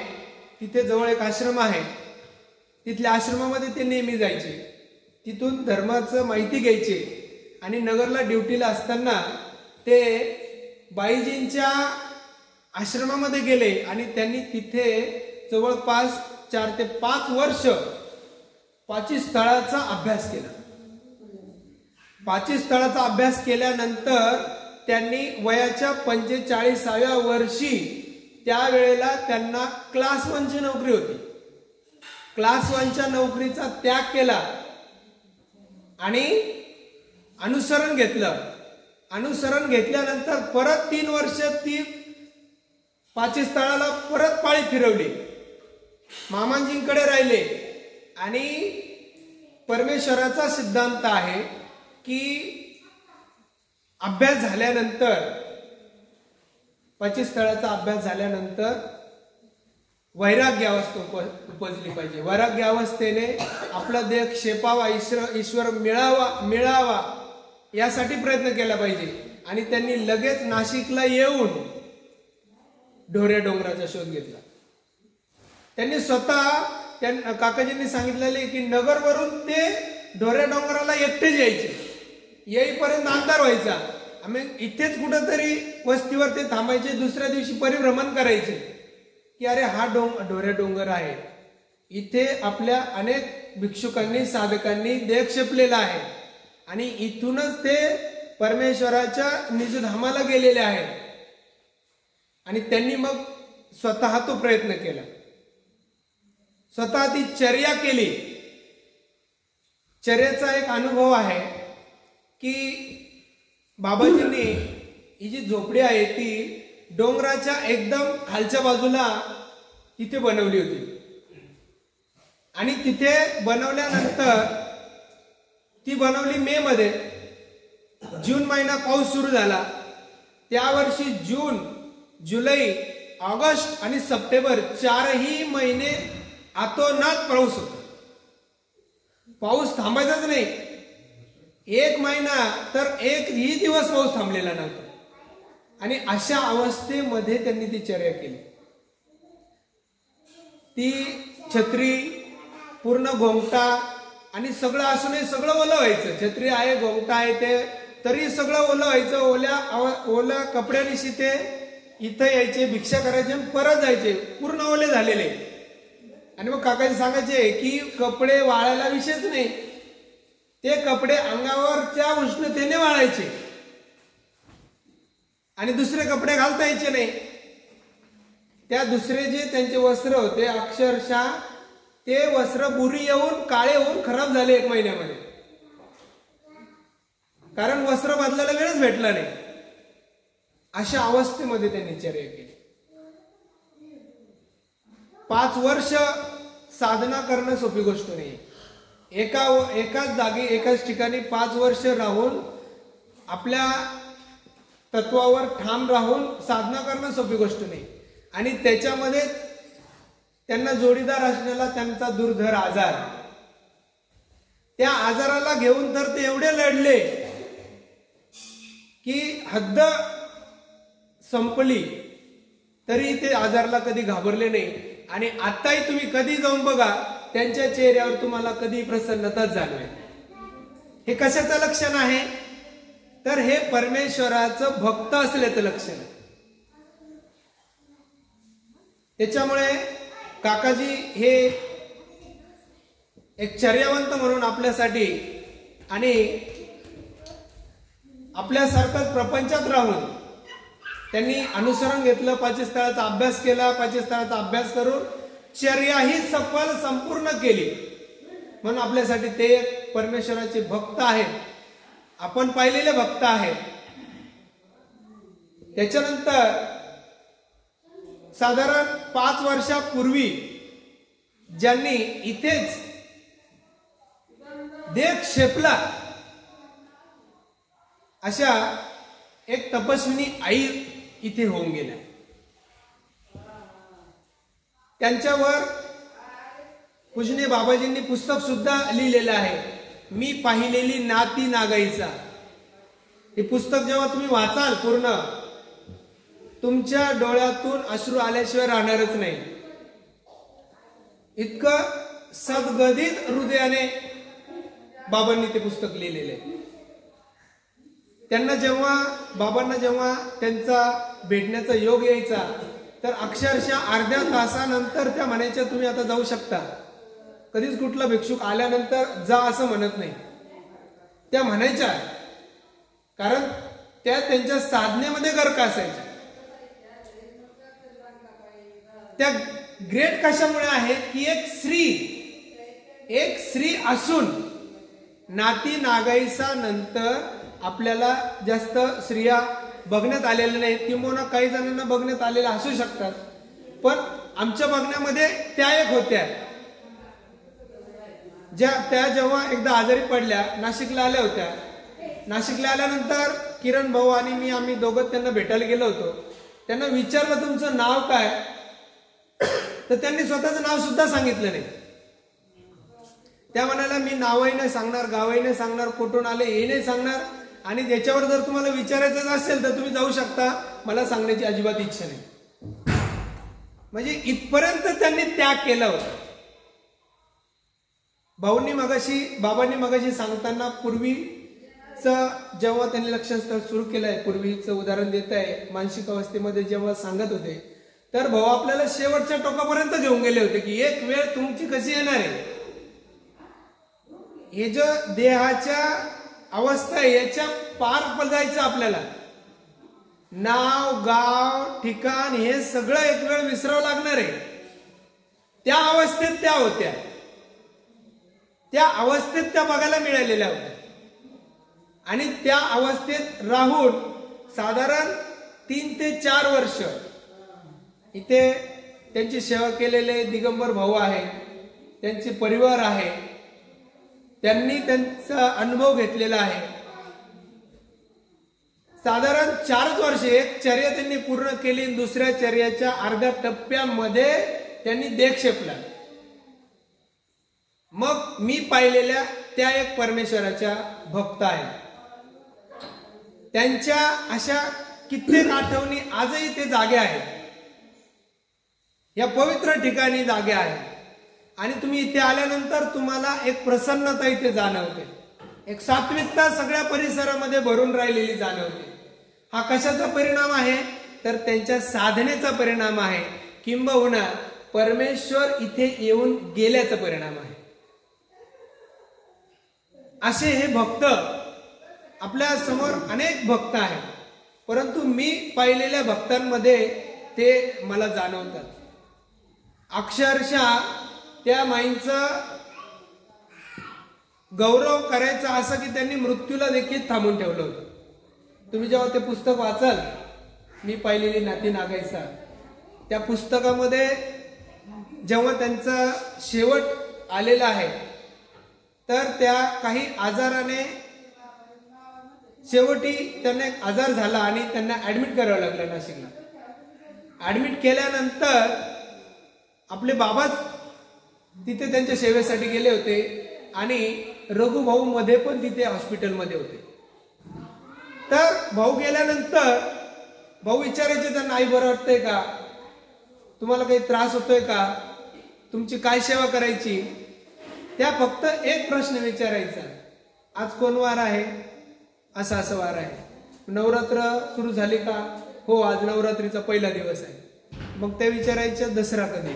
तिथे जवळ एक आश्रम आहे. तिथल्या आश्रमामध्ये ते नेहमी जायचे, तिथून धर्माचं माहिती घ्यायचे. आणि नगरला ड्युटीला असताना ते बाईजींच्या आश्रमामध्ये गेले आणि त्यांनी तिथे जवळपास 4 ते 5 वर्ष पाचीस्थळाचा अभ्यास केला. पाचीस्थळाचा अभ्यास केल्यानंतर त्यांनी वयाच्या 45व्या वर्षी, त्यावेळेला त्यांना क्लास 1ची नोकरी होती, क्लास 1च्या नोकरीचा त्याग केला आणि अनुसरण घेतलं. अनुसरण घेतल्यानंतर परत 3 वर्ष ती पाचीस्थळाला परत पाळी फिरवली, मामांजींकडे राहिले. आणि परमेश्वराचा सिद्धांत आहे की अभ्यास झाल्यानंतर, पाचीस्थळाचा अभ्यास झाल्यानंतर वैराग्य अवस्था उपजली पाहिजे. वैराग्य अवस्थेने आपला देह क्षेपावा, ईश्वर मिळावा यासाठी प्रयत्न केला पाहिजे. आणि त्यांनी लगेच नाशिकला येऊन ढोऱ्या डोंगराचा शोध घेतला. त्यांनी स्वतः काकाजींनी सांगितलेले की नगरवरून ते ढोऱ्या डोंगराला एकटेच यायचे. येईपर्यंत अंधार व्हायचा. आम्ही इथेच कुठंतरी वस्तीवर ते थांबायचे. दुसऱ्या दिवशी परिभ्रमण करायचे की अरे हा ढोऱ्या डोंगर आहे, इथे आपल्या अनेक भिक्षुकांनी, साधकांनी देह क्षेपलेला आहे आणि इथूनच ते परमेश्वराच्या निजधामाला गेलेले आहेत. आणि त्यांनी मग स्वतः तो प्रयत्न केला, स्वतः ती चर्या केली. चर्याचा एक अनुभव आहे की बाबाजींनी ही जी झोपडी आहे ती डोंगराच्या एकदम खालच्या बाजूला तिथे बनवली होती. आणि तिथे बनवल्यानंतर ती बनवली मे मध्ये. जून महिना पाऊस सुरू झाला. त्या वर्षी जून, जुलै, ऑगस्ट आणि सप्टेंबर 4ही महिने अतोनात पाऊस होता. पाऊस थांबायचाच नाही. 1 महिना तर 1ही दिवस पाऊस थांबलेला नव्हता. आणि अशा अवस्थेमध्ये त्यांनी ती चर्या केली. ती छत्री, पूर्ण घोंगटा आणि सगळं असूनही सगळं ओलं व्हायचं. छत्री आहे, घोंगटा आहे, ते तरी सगळं ओलं व्हायचं. ओल्या कपड्यानिशी ते इथं यायचे, भिक्षा करायचे, परत जायचे, पूर्ण ओले झालेले. आणि मग काकाजी सांगायचे की कपडे वाळायला विषयच नाही, ते कपडे अंगावरच्या उष्णतेने वाळायचे आणि दुसरे कपडे घालता यायचे नाही. त्या दुसरे जे त्यांचे वस्त्र होते अक्षरशः ते वस्त्र बुरी येऊन काळे होऊन खराब झाले 1 महिन्यामध्ये, कारण वस्त्र बदलायला वेळच भेटला नाही. अशा अवस्थेमध्ये त्यांनी चर्या केली. 5 वर्ष साधना करणं सोपी गोष्ट नाही. एकाच जागी एकाच ठिकाणी 5 वर्ष राहून आपल्या तत्वावर ठाम राहून साधना करणं सोपी गोष्ट नाही. आणि त्याच्यामध्ये त्यांना जोडीदार असलेला त्यांचा दुर्धर आजार, त्या आजाराला घेऊन तर ते एवढे लढले की हद्द संपली, तरी ते आजाराला कधी घाबरले नाही. आणि आताही तुम्ही कधी जाऊन बघा, त्यांच्या चेहऱ्यावर तुम्हाला कधी प्रसन्नताच जाणवेल. हे कशाचं लक्षण आहे? तर हे परमेश्वराचं भक्त असल्याचं लक्षण आहे. त्याच्यामुळे काकाजी हे एक चर्यावंत म्हणून आपल्यासाठी आणि आपल्यासारखंच प्रपंचात राहून त्यांनी अनुसरण घेतलं, पाचस्थळाचा अभ्यास केला, पाचस्थळाचा अभ्यास करून चर्या ही सफल संपूर्ण केली. म्हणून आपल्यासाठी ते एक परमेश्वराचे भक्त आहेत, आपण पाहिलेले भक्त आहेत. त्याच्यानंतर साधारण 5 वर्षापूर्वी ज्यांनी इथेच देह क्षेपला अशा एक तपस्विनी आई इथे होऊन गेल्या. त्यांच्यावर पूजनीय बाबाजींनी पुस्तक सुद्धा लिहिलेलं आहे, मी पाहिलेली नाती नागाईचा. हे पुस्तक जेव्हा तुम्ही वाचाल पूर्ण, तुमच्या डोळ्यातून अश्रू आल्याशिवाय राहणारच नाही. इतकं सद्गदित हृदयाने बाबांनी ते पुस्तक लिहिलेले. बाबांना जेव्हा त्यांचा भेटण्याचा योग यायचा, तर अक्षरशः अर्ध्या तासानंतर त्या म्हणायच्या तुम्ही आता जाऊ शकता. कधीच कुठला भिक्षुक आल्यानंतर जा असं म्हणत नाही, त्या म्हणायच्या, कारण त्या त्यांच्या साधनेमध्ये गर्क असायच्या. त्या ग्रेट कशामुळे आहे की एक स्त्री असून नाती नागाईचा नंतर आपल्याला जास्त स्त्रिया बघण्यात आलेल्या नाहीत, किंवा काही जणांना बघण्यात आलेल्या असू शकतात, पण आमच्या बघण्यामध्ये त्या एक होत्या. त्या जेव्हा एकदा आजारी पडल्या, नाशिकला आल्या होत्या. नाशिकला आल्यानंतर किरण भाऊ आणि मी आम्ही दोघं त्यांना भेटायला गेलो होतो. त्यांना विचारलं तुमचं नाव काय, तर त्यांनी स्वतःचं नाव सुद्धा सांगितलं नाही. त्या म्हणाल्या मी नावही नाही सांगणार, गावही नाही सांगणार, कुठून आले हे नाही सांगणार, आणि त्याच्यावर जर तुम्हाला विचारायचं असेल तर तुम्ही जाऊ शकता, मला सांगण्याची अजिबात इच्छा नाही. म्हणजे इथपर्यंत त्यांनी त्याग केला होता. बाबांनी मगाशी सांगताना पूर्वीचं जेव्हा त्यांनी लक्षणस्थळ सुरू केलंय, पूर्वीचं उदाहरण देत आहे, मानसिक अवस्थेमध्ये जेव्हा सांगत होते, तर भाऊ आपल्याला शेवटच्या टोकापर्यंत घेऊन गेले होते की एक वेळ तुमची कशी येणार आहे. हे जो देहाच्या अवस्था आहे याच्या पार जायचं आपल्याला. नाव गाव ठिकाण हे सगळं एक वेळ विसरावं लागणार आहे. त्या अवस्थेत त्या होत्या, त्या अवस्थेत त्या बघायला मिळालेल्या होत्या. आणि त्या अवस्थेत राहून साधारण 3 ते 4 वर्ष इथे त्यांची सेवा केलेले दिगंबर भाऊ आहे, त्यांचे परिवार आहे, त्यांनी त्यांचा अनुभव घेतलेला आहे. साधारण 4 वर्ष एक चर्या त्यांनी पूर्ण केली, दुसऱ्या चर्याच्या अर्ध्या टप्प्यामध्ये त्यांनी देह क्षेपला. मग मी पाहिलेल्या त्या एक परमेश्वराच्या भक्त आहेत. त्यांच्या अशा कित्येक आठवणी आजही ते जागे आहेत, या पवित्र ठिकाणी जागे आहेत. आणि तुम्ही इथे आल्यानंतर तुम्हाला एक प्रसन्नता इथे जाणवते, एक सात्विकता सगळ्या परिसरामध्ये भरून राहिलेली जाणवते. हा कशाचा परिणाम आहे तर त्यांच्या साधनेचा परिणाम आहे. किंबहुना परमेश्वर इथे येऊन गेल्याचा परिणाम आहे. असे हे भक्त आपल्या समोर अनेक भक्त आहेत, परंतु मी पाहिलेल्या भक्तांमध्ये ते मला जाणवतात. अक्षरशः त्या माईंचा गौरव करायचा असं की त्यांनी मृत्यूला देखील थांबून ठेवलं होतं. तुम्ही जेव्हा ते पुस्तक वाचाल, मी पाहिलेली नाती नागायचा, त्या पुस्तकामध्ये जेव्हा त्यांचा शेवट आलेला आहे तर त्या काही आजाराने शेवटी त्यांना एक आजार झाला आणि त्यांना ऍडमिट करावं लागलं नाशिकला. ऍडमिट केल्यानंतर आपले बाबाच तिथे त्यांच्या सेवेसाठी गेले होते आणि रघुभाऊ मध्ये पण तिथे हॉस्पिटलमध्ये होते. तर भाऊ गेल्यानंतर भाऊ विचारायचे त्यांना, आई बरं वाटतंय का, तुम्हाला काही त्रास होतोय का, तुमची काय सेवा करायची. त्या फक्त एक प्रश्न विचारायचा, आज कोण वार आहे, असं असं वार आहे. नवरात्र सुरू झाली का, हो आज नवरात्रीचा पहिला दिवस आहे. मग ते विचारायचे दसरा कधी.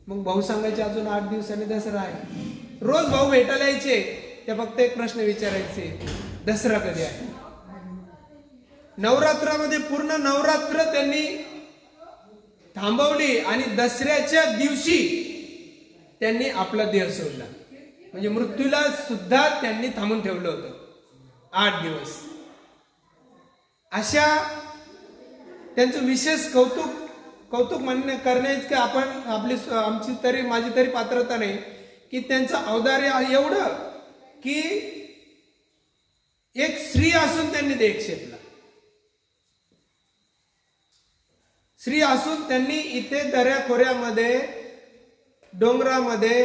मग भाऊ सांगायचे अजून 8 दिवसांनी दसरा आहे. रोज भाऊ भेटायला यायचे, त्या फक्त एक प्रश्न विचारायचे, दसरा कधी आहे. नवरात्रामध्ये पूर्ण नवरात्र त्यांनी थांबवली आणि दसऱ्याच्या दिवशी त्यांनी आपला देह सोडला. म्हणजे मृत्यूला सुद्धा त्यांनी थांबून ठेवलं होतं 8 दिवस. अशा त्यांचं विशेष कौतुक म्हणणे करण्याच की आपण माझी तरी पात्रता नाही की त्यांचं औदार्य एवढं की एक स्त्री असून त्यांनी देह क्षेपला. स्त्री असून त्यांनी इथे दऱ्या खोऱ्यामध्ये डोंगरामध्ये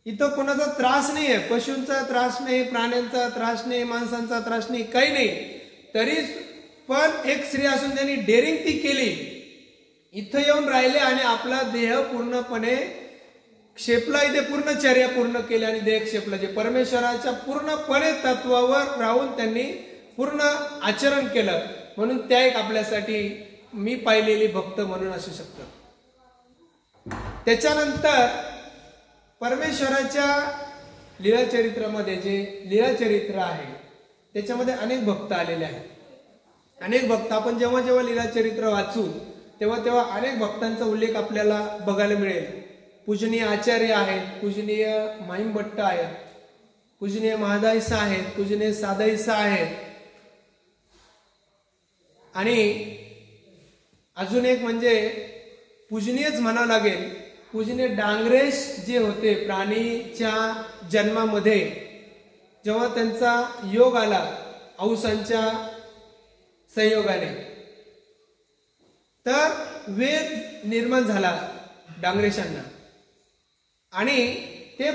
इथं कोणाचा त्रास नाहीये, पशूंचा त्रास नाही, प्राण्यांचा त्रास नाही, माणसांचा त्रास नाही, काही नाही. तरी पण एक स्त्री असून त्यांनी डेअरिंग ती केली, इथं येऊन राहिले आणि आपला देह पूर्णपणे क्षेपला. इथे पूर्ण चर्या पूर्ण केली आणि देह क्षेपला. जे परमेश्वराच्या पूर्णपणे तत्वावर राहून त्यांनी पूर्ण आचरण केलं. म्हणून त्या एक आपल्यासाठी मी पाहिलेली भक्त म्हणून असू शकतात. त्याच्यानंतर परमेश्वराच्या लीलाचरित्रामध्ये जे लीलाचरित्र आहे त्याच्यामध्ये अनेक भक्त आलेले आहेत. अनेक भक्त आपण जेव्हा जेव्हा लीलाचरित्र वाचू तेव्हा अनेक भक्तांचा उल्लेख आपल्याला बघायला मिळेल. पूजनीय आचार्य आहेत, पूजनीय माईमभट्ट आहेत, पूजनीय महादाईसा आहेत, पूजनीय सादाईसा आहेत आणि अजून एक म्हणजे पूजनीयच म्हणावं लागेल, पूजनीय डांगरेश जे होते प्राणीच्या जन्मामध्ये जेव्हा त्यांचा योग आला औसांच्या संयोगाने, तर वेद निर्माण झाला डांगरेशांना आणि ते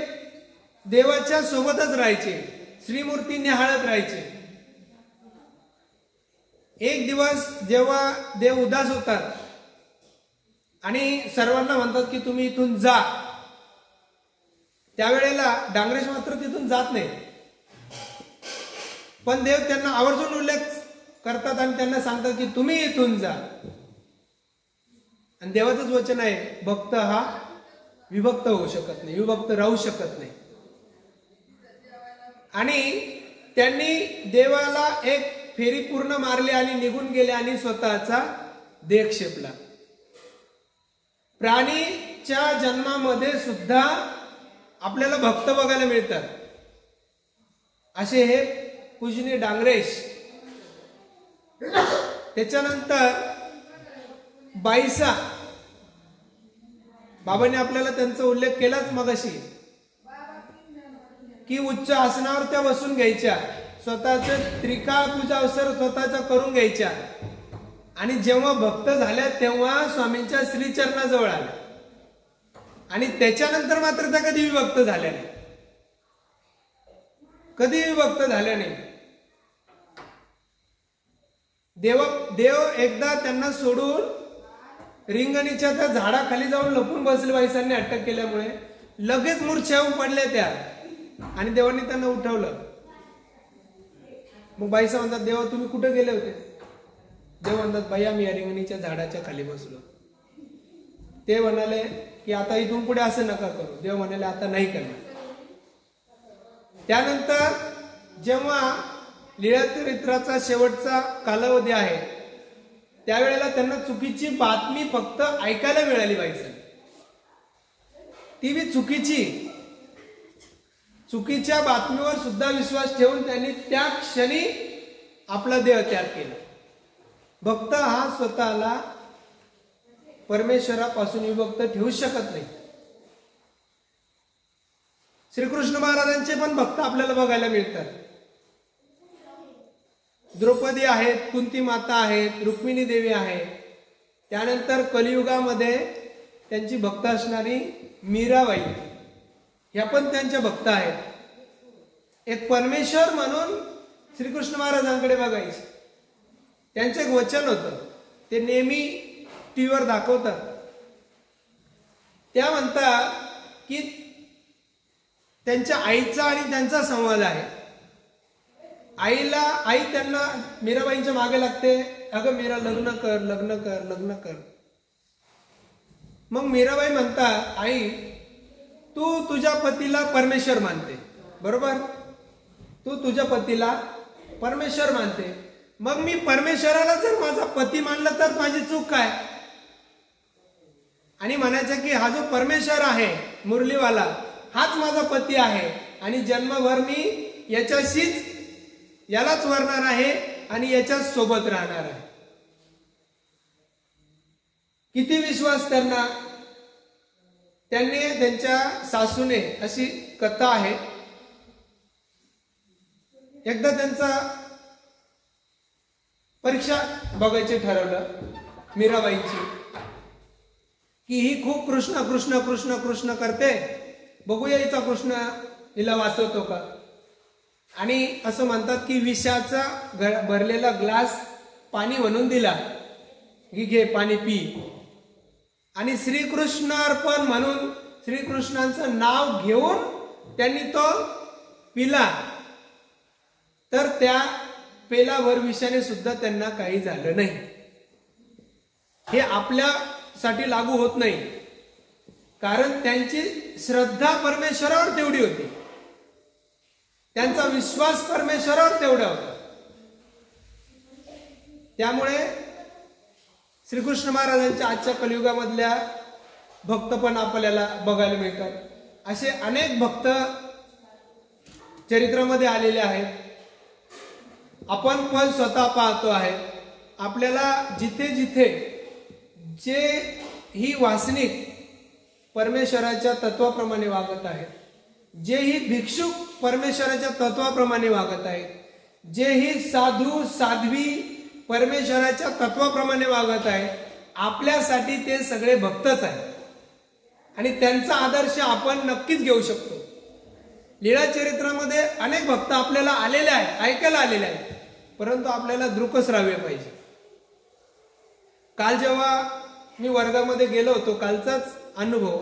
देवाच्या सोबतच राहायचे, श्रीमूर्ती निहाळत राहायचे. एक दिवस जेव्हा देव उदास होतात आणि सर्वांना म्हणतात की तुम्ही इथून जा, त्यावेळेला डांगरेश मात्र तिथून जात नाही. पण देव त्यांना आवर्जून उल्लेख करतात आणि त्यांना सांगतात की तुम्ही इथून जा. आणि देवाचंच वचन आहे, भक्त हा विभक्त होऊ शकत नाही, विभक्त राहू शकत नाही. आणि त्यांनी देवाला एक फेरी पूर्ण मारली आणि निघून गेले आणि स्वतःचा देह क्षेपला. प्राणीच्या जन्मामध्ये सुद्धा आपल्याला भक्त बघायला मिळतात. असे हे पूजनीय डांगरेश. त्याच्यानंतर बाईसा, बाबांनी आपल्याला त्यांचा उल्लेख केलाच मगाशी की उच्च आसनावर त्या बसून घ्यायच्या, स्वतःच त्रिकाळ पूजा अवसर स्वतःचा करून घ्यायच्या आणि जेव्हा भक्त झाल्या तेव्हा स्वामींच्या श्रीचरणाजवळ आल्या आणि त्याच्यानंतर मात्र त्या कधी विभक्त झाल्या नाही, कधी विभक्त झाल्या नाही. देव एकदा त्यांना सोडून रिंगणीच्या त्या झाडाखाली जाऊन लपून बसले. बाईसांनी अटक केल्यामुळे लगेच मूर्छा येऊन पडल्या त्या आणि देवांनी त्यांना उठवलं. मग बाईसा म्हणतात, देवा तुम्ही कुठे गेले होते? देव म्हणतात, बाई आम्ही या रिंगणीच्या झाडाच्या खाली बसलो. ते म्हणाले की आता इथून पुढे असं नका करू. देव म्हणाले आता नाही करणार. त्यानंतर जेव्हा लीळाचरित्राचा शेवटचा कालावधी आहे त्यावेळेला त्यांना चुकीची बातमी फक्त ऐकायला मिळाली पाहिजे. ती बी चुकीच्या बातमीवर सुद्धा विश्वास ठेवून त्यांनी त्या क्षणी आपला देह त्याग केला. भक्त हा स्वतःला परमेश्वरापासून विभक्त ठेवू शकत नाही. श्रीकृष्ण महाराजांचे पण भक्त आपल्याला बघायला मिळतात. द्रौपदी आहेत, कुंती माता आहेत, रुक्मिणी देवी आहे. त्यानंतर कलियुगामध्ये त्यांची भक्त असणारी मीराबाई ह्या पण त्यांच्या भक्त आहेत. एक परमेश्वर म्हणून श्रीकृष्ण महाराजांकडे बघायचे. त्यांचं एक वचन होतं, ते नेहमी टीव्हीवर दाखवतात. त्या म्हणतात की त्यांच्या आईचा आणि त्यांचा संवाद आहे. आई त्यांना मीराबाईंच्या मागे लागते, अगं मीरा लग्न कर लग्न कर लग्न कर. मग मीराबाई म्हणतात, आई तू तुझ्या पतीला परमेश्वर मानते, बरोबर, तू तुझ्या पतीला परमेश्वर मानते, मग मी परमेश्वराला जर माझा पती मानलं तर माझी चूक काय? आणि म्हणायचं की हा जो परमेश्वर आहे मुरलीवाला हाच माझा पती आहे आणि जन्मभर मी यालाच वरणार आहे आणि याच्याच सोबत राहणार आहे. किती विश्वास त्यांना. त्यांनी त्यांच्या सासूने अशी कथा आहे, एकदा त्यांचा परीक्षा बघायचे ठरवलं मीराबाईंची, की ही खूप कृष्ण कृष्ण कृष्ण कृष्ण करते, बघूया हिचा कृष्ण हिला वाचवतो का. आणि असं म्हणतात की विषाचा भरलेला ग्लास पाणी म्हणून दिला, की घे पाणी पी. आणि श्रीकृष्ण अर्पण म्हणून श्रीकृष्णांचं नाव घेऊन त्यांनी तो पिला, तर त्या पेलावर विषाने सुद्धा त्यांना काही झालं नाही. हे आपल्यासाठी लागू होत नाही, कारण त्यांची श्रद्धा परमेश्वरावर तेवढी होती, त्यांचा विश्वास परमेश्वरावर तेवढा होता. त्यामुळे श्रीकृष्ण महाराजांच्या आजच्या कलियुगामधल्या भक्त पण आपल्याला बघायला मिळतात. असे अनेक भक्त चरित्रामध्ये आलेले आहेत. आपण पण स्वतः पाहतो आहे. आपल्याला जिथे जिथे जे ही वासनिक परमेश्वराच्या तत्वाप्रमाणे वागत आहेत, जे ही भिक्षुक परमेश्वराच्या तत्वाप्रमाणे वागत आहेत, जे ही साधू साध्वी परमेश्वराच्या तत्वाप्रमाणे वागत आहेत, आपल्यासाठी ते सगळे भक्तच आहेत आणि त्यांचा आदर्श आपण नक्कीच घेऊ शकतो. लीळा चरित्रामध्ये अनेक भक्त आपल्याला आलेले आहेत, ऐकायला आलेले आहेत, परंतु आपल्याला दृकश्राव्य पाहिजे. काल जेव्हा मी वर्गामध्ये गेलो होतो, कालचाच अनुभव,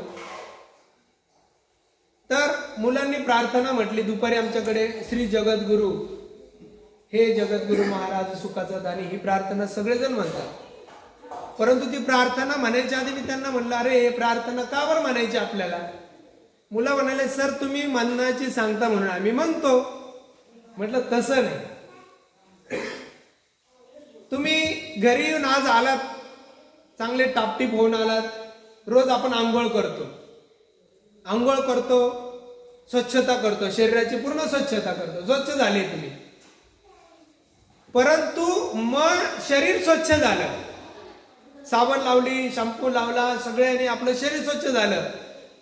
तर मुलांनी प्रार्थना म्हटली दुपारी आमच्याकडे, श्री जगद्गुरु, हे जगद्गुरु महाराज सुखाचा दानी, ही प्रार्थना सगळेजण म्हणतात. परंतु ती प्रार्थना म्हणायच्या आधी मी त्यांना म्हणलं, अरे हे प्रार्थना का बरं म्हणायची आपल्याला? मुलं म्हणाले, सर तुम्ही म्हणण्याची सांगता म्हणून आम्ही म्हणतो. म्हटलं तसं नाही. तुम्ही घरी येऊन आज आलात, चांगले टापटीप होऊन आलात, रोज आपण आंघोळ करतो, स्वच्छता करतो, शरीराची पूर्ण स्वच्छता करतो, स्वच्छ झाले तुम्ही. परंतु मन शरीर स्वच्छ झालं, साबण लावली, शॅम्पू लावला, सगळ्यांनी आपलं शरीर स्वच्छ झालं.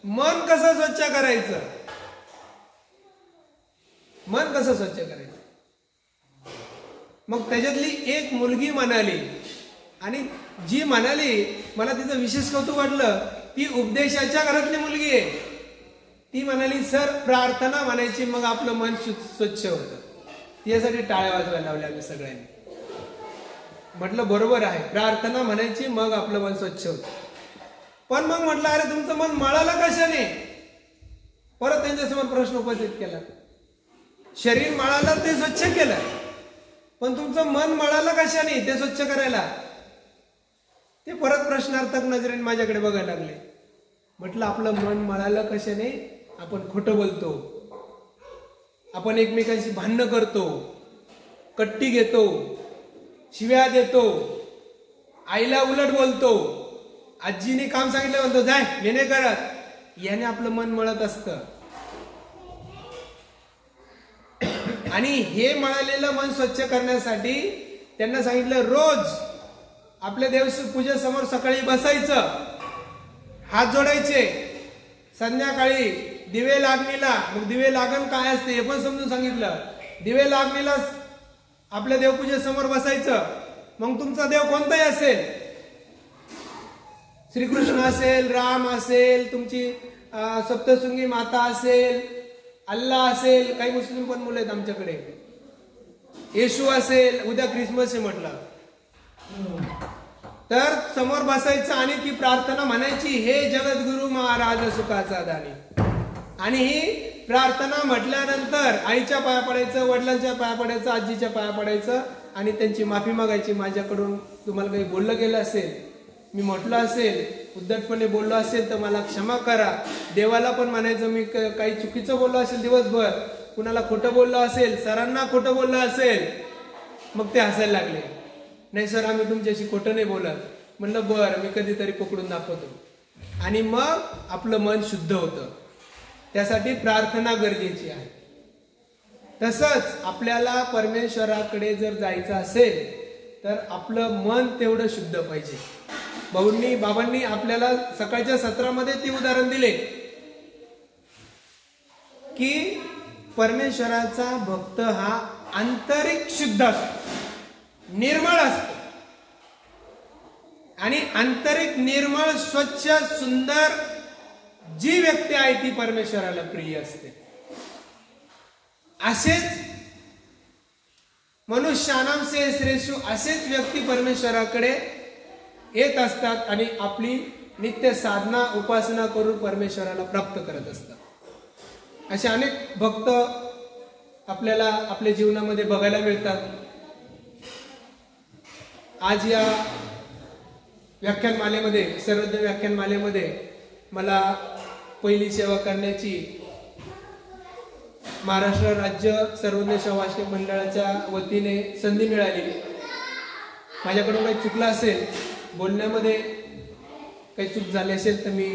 मन कसं स्वच्छ करायचं? मन कसं स्वच्छ करायचं? मग त्याच्यातली एक मुलगी म्हणाली, आणि जी म्हणाली मला तिचं विशेष कौतुक वाटलं, ती उपदेशाच्या घरातली मुलगी आहे. ती म्हणाली, सर प्रार्थना म्हणायची मग आपलं मन स्वच्छ होतं. यासाठी टाळ्या वाजवायला लावल्या आम्ही सगळ्यांनी. म्हटलं बरोबर आहे, प्रार्थना म्हणायची मग आपलं मन स्वच्छ होतं. पण मग म्हटलं, अरे तुमचं मन मळालं कशाने? परत त्यांच्यासमोर प्रश्न उपस्थित केला. शरीर मळालं ते स्वच्छ केलं, पण तुमचं मन मळालं कशाने ते स्वच्छ करायला? ते परत प्रश्नार्थक नजरेने माझ्याकडे बघायला लागले. म्हटलं आपलं मन मळालं कशाने? आपण खोटं बोलतो, आपण एकमेकांशी भांडणं करतो, कट्टी घेतो, शिव्या देतो, आईला उलट बोलतो, आजीने काम सांगितलं म्हणतो जाय मी नाही करत, याने आपलं मन मळत असतं. आणि हे मळलेलं मन स्वच्छ करण्यासाठी त्यांना सांगितलं रोज आपल्या देव पूजेसमोर सकाळी बसायचं, हात जोडायचे, संध्याकाळी दिवे लागणीला, मग दिवे लागण काय असते हे पण समजून सांगितलं. दिवे लागणीला आपल्या देवपूजेसमोर बसायचं. मग तुमचा देव कोणताही असेल, श्रीकृष्ण असेल, राम असेल, तुमची सप्तशृंगी माता असेल, अल्लाह असेल, काही मुस्लिम पण मुलं आहेत आमच्याकडे, येशू असेल, उद्या ख्रिसमस आहे म्हटलं तर समोर बसायचं आणि ती प्रार्थना म्हणायची, हे जगद्गुरु महाराज सुखाचा दानी. आणि ही प्रार्थना म्हटल्यानंतर आईच्या पाया पडायचं, वडिलांच्या पाया पडायचं, आजीच्या पाया पडायचं आणि त्यांची माफी मागायची. माझ्याकडून तुम्हाला काही बोललं गेलं असेल, मी म्हटलं असेल, उद्धटपणे बोललो असेल तर मला क्षमा करा. देवाला पण म्हणायचं मी काही चुकीचं बोललो असेल दिवसभर, कुणाला खोटं बोललो असेल, सरांना खोटं बोललो असेल. मग ते हसायला लागले, नाही सर आम्ही तुमच्याशी खोटं नाही बोलत. म्हणलं बरं मी कधीतरी पकडून दाखवतो. आणि मग आपलं मन शुद्ध होतं. त्यासाठी प्रार्थना गरजेची आहे. तसंच आपल्याला परमेश्वराकडे जर जायचं असेल तर आपलं मन तेवढं शुद्ध पाहिजे. बाबांनी आपल्याला सकाळच्या सत्रामध्ये ते उदाहरण दिले की परमेश्वराचा भक्त हा आंतरिक शुद्ध असतो, निर्मळ असतो. आणि आंतरिक निर्मळ स्वच्छ सुंदर जी व्यक्ती आहे ती परमेश्वराला प्रिय असते. असेच मनुष्यानाम से श्रेष्ठ असेच व्यक्ती परमेश्वराकडे येत असतात आणि आपली नित्य साधना उपासना करून परमेश्वराला प्राप्त करत असतात. असे अनेक भक्त आपल्याला आपल्या जीवनामध्ये बघायला मिळतात. आज या व्याख्यानमालेमध्ये, सर्वज्ञ व्याख्यानमालेमध्ये मला पहिली सेवा करण्याची महाराष्ट्र राज्य सर्वज्ञ सेवाश्रम मंडळाच्या वतीने संधी मिळाली. माझ्याकडून काही चुकलं असेल, बोलण्यामध्ये काही चूक झाली असेल तर मी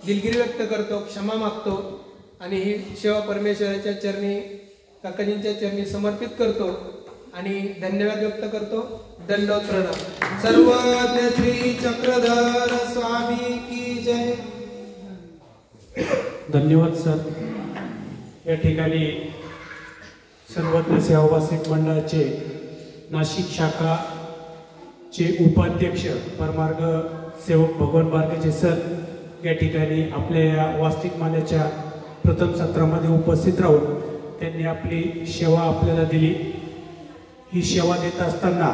दिलगिरी व्यक्त करतो, क्षमा मागतो आणि ही सेवा परमेश्वराच्या चरणी, काकाजींच्या चरणी समर्पित करतो आणि धन्यवाद व्यक्त करतो. दंडोत प्रणाम. सर्वज्ञ श्री चक्रधर स्वामी की जय. धन्यवाद सर. या ठिकाणी सर्वज्ञ सेवाभासिक मंडळाचे नाशिक शाखाचे उपाध्यक्ष परमार्ग सेवक भगवान बारकेचे सर या ठिकाणी आपल्या या वास्तविक माल्याच्या प्रथम सत्रामध्ये उपस्थित राहून त्यांनी आपली सेवा आपल्याला दिली. ही सेवा देत असताना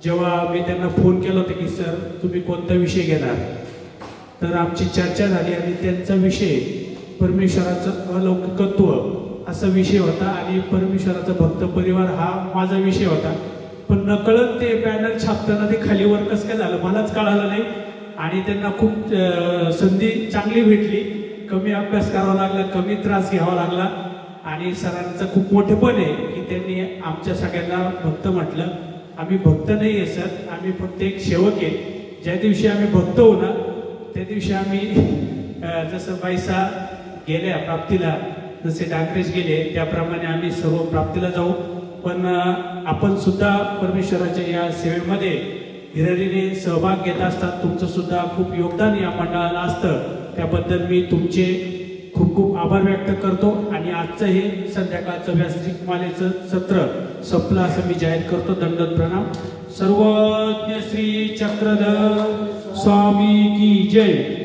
जेव्हा मी त्यांना फोन केला होता की सर तुम्ही कोणता विषय घेणार, तर आमची चर्चा झाली आणि त्यांचा विषय परमेश्वराचं अलौकिकत्व असा विषय होता आणि परमेश्वराचा भक्त परिवार हा माझा विषय होता. पण नकळत ते बॅनर छापताना ते खालीवर कसं काय झालं मलाच कळालं नाही आणि त्यांना खूप संधी चांगली भेटली. कमी अभ्यास करावा लागला, कमी त्रास घ्यावा लागला आणि सरांचं खूप मोठेपण आहे की त्यांनी आमच्या सगळ्यांना भक्त म्हटलं. आम्ही भक्त नाही आहे सर, आम्ही फक्त एक सेवक आहे. ज्या दिवशी आम्ही भक्त होणार त्या दिवशी आम्ही जसं बाईसा गेल्या प्राप्तीला, जसे डांगरेज गेले त्याप्रमाणे आम्ही सर्व प्राप्तीला जाऊ. पण आपण सुद्धा परमेश्वराच्या या सेवेमध्ये हिरिरीने सहभाग घेत असतात. तुमचं सुद्धा खूप योगदान या मंडळाला असतं. त्याबद्दल मी तुमचे खूप खूप आभार व्यक्त करतो आणि आजचं हे संध्याकाळचं व्यासपीठ मालेचं सत्र संपलं असं मी जाहीर करतो. दंडोत प्रणाम. सर्वज्ञ श्री चक्रधर स्वामी की जय.